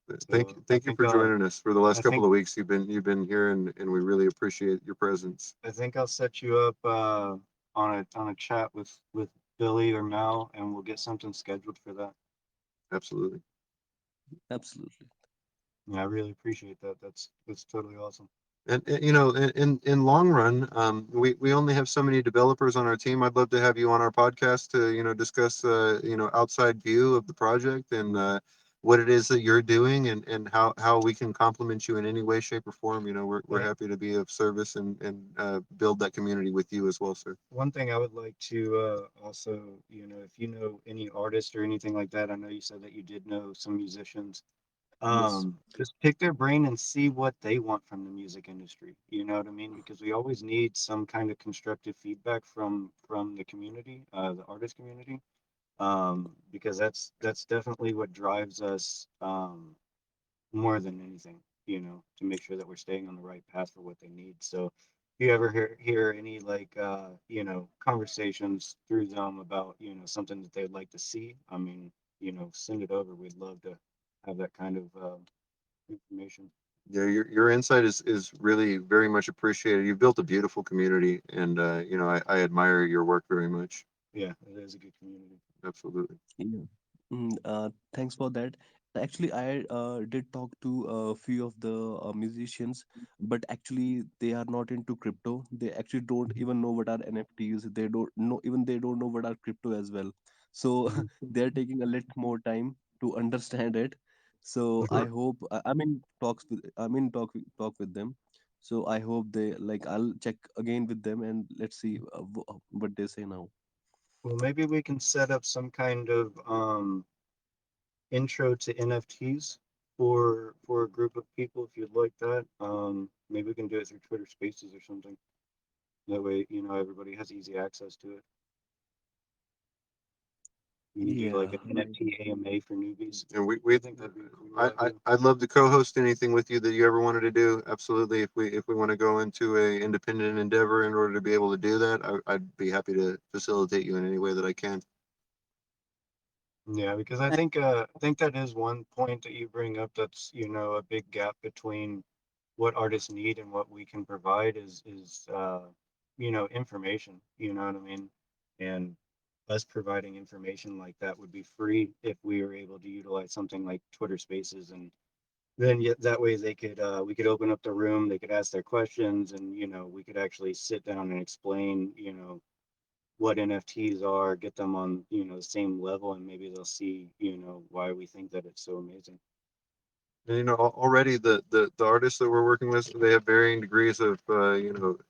So I Thank you think for joining us for the last I couple think of weeks. You've been here, and we really appreciate your presence. I think I'll set you up on a chat with Billy or Mal, and we'll get something scheduled for that. Absolutely. Absolutely. Yeah, I really appreciate that. That's totally awesome. And you know, in long run, we only have so many developers on our team. I'd love to have you on our podcast to discuss outside view of the project and what it is that you're doing and how we can complement you in any way, shape, or form. We're Yeah. happy to be of service and build that community with you as well, sir. One thing I would like to also, if you know any artists or anything like that, I know you said that you did know some musicians. Yes. Just pick their brain and see what they want from the music industry. You know what I mean? Because we always need some kind of constructive feedback from the community, the artist community, because that's definitely what drives us more than anything. To make sure that we're staying on the right path for what they need. So, if you ever hear any like conversations through them about something that they'd like to see, I mean, send it over. We'd love to have that kind of information. Yeah, your insight is really very much appreciated. You've built a beautiful community, and I admire your work very much. Yeah, it is a good community. Absolutely. Yeah. Thanks for that. Actually, I did talk to a few of the musicians, but actually they are not into crypto. They actually don't even know what are NFTs. They don't know what are crypto as well. So Mhm. they're taking a little more time to understand it. So I Sure. hope I'm in talk with them. So I hope they like I'll check again with them and let's see what they say now. Well, maybe we can set up some kind of intro to NFTs for a group of people if you'd like that. Maybe we can do it through Twitter Spaces or something. That way, everybody has easy access to it. You can do like Yeah. an NFT AMA for newbies. And I think that'd be a cool idea. I'd love to co-host anything with you that you ever wanted to do. Absolutely. If we want to go into a independent endeavor in order to be able to do that, I'd be happy to facilitate you in any way that I can. Yeah, because I think that is one point that you bring up that's, a big gap between what artists need and what we can provide is information, you know what I mean? And us providing information like that would be free if we were able to utilize something like Twitter Spaces, and then yet that way we could open up the room, they could ask their questions, and we could actually sit down and explain, what NFTs are, get them on, the same level, and maybe they'll see, why we think that it's so amazing. And already the artists that we're working with, they have varying degrees of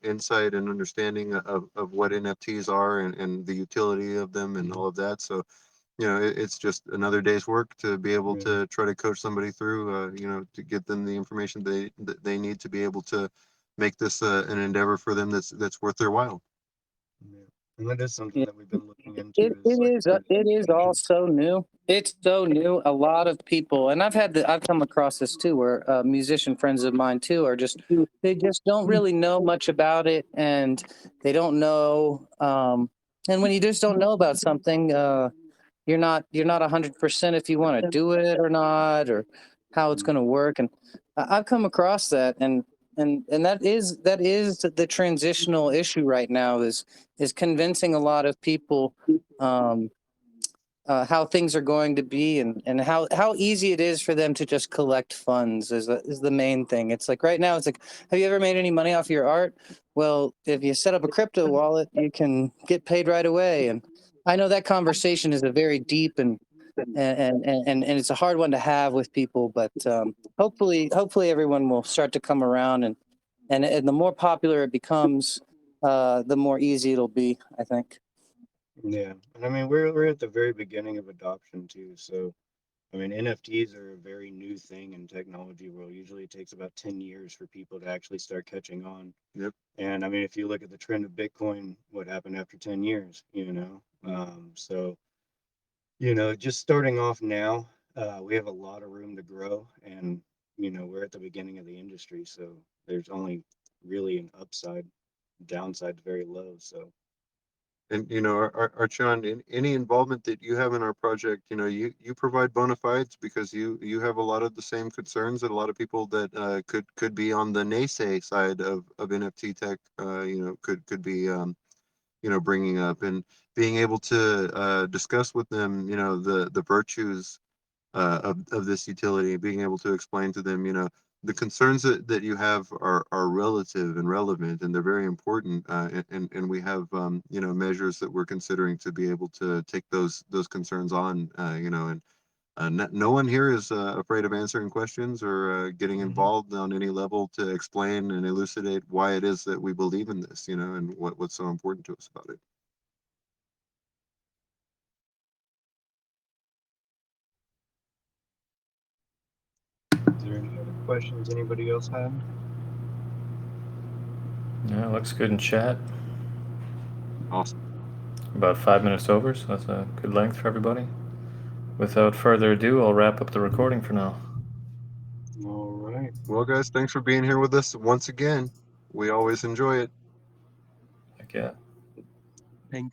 insight and understanding of what NFTs are and the utility of them and all of that. So it's just another day's work to be able Yeah, to try to coach somebody through, to get them the information that they need to be able to make this an endeavor for them that's worth their while. yeah. And that is something Yeah. that we've been looking It, into is it like is the it is all education. so new. It's so new. A lot of people, and I've come across this too, where musician friends of mine too are just they just don't really know much about it, and they don't know. And when you just don't know about something, you're not 100% if you want to do it or not, or how it's going to work. And I've come across that, and that is the transitional issue right now is convincing a lot of people. Um, how things are going to be, and how easy it is for them to just collect funds is the main thing. It's like right now, it's like, have you ever made any money off your art? Well, if you set up a crypto wallet, you can get paid right away. And I know that conversation is a very deep and it's a hard one to have with people, but hopefully everyone will start to come around, and the more popular it becomes, the more easy it'll be, I think. Yeah, and I mean we're at the very beginning of adoption too. So I mean NFTs are a very new thing in technology world. Usually it takes about 10 years for people to actually start catching on. Yep. And I mean if you look at the trend of Bitcoin, what happened after 10 years, you know? So just starting off now, we have a lot of room to grow, and we're at the beginning of the industry, so there's only really an upside. Downside's very low. So And Archon, in any involvement that you have in our project, you provide bona fides because you have a lot of the same concerns that a lot of people that could be on the naysay side of NFT tech, could be bringing up, and being able to discuss with them, the virtues of this utility, being able to explain to them, the concerns that you have are relative and relevant, and they're very important. And we have, measures that we're considering to be able to take those concerns on, and no one here is afraid of answering questions or getting involved on any level to explain and elucidate why it is that we believe in this, and what's so important to us about it. is there any other questions anybody else had? Yeah, looks good in chat. Awesome. About 5 minutes over, so that's a good length for everybody. Without further ado, I'll wrap up the recording for now. All right. Well, guys, thanks for being here with us once again. We always enjoy it. Heck yeah. Thank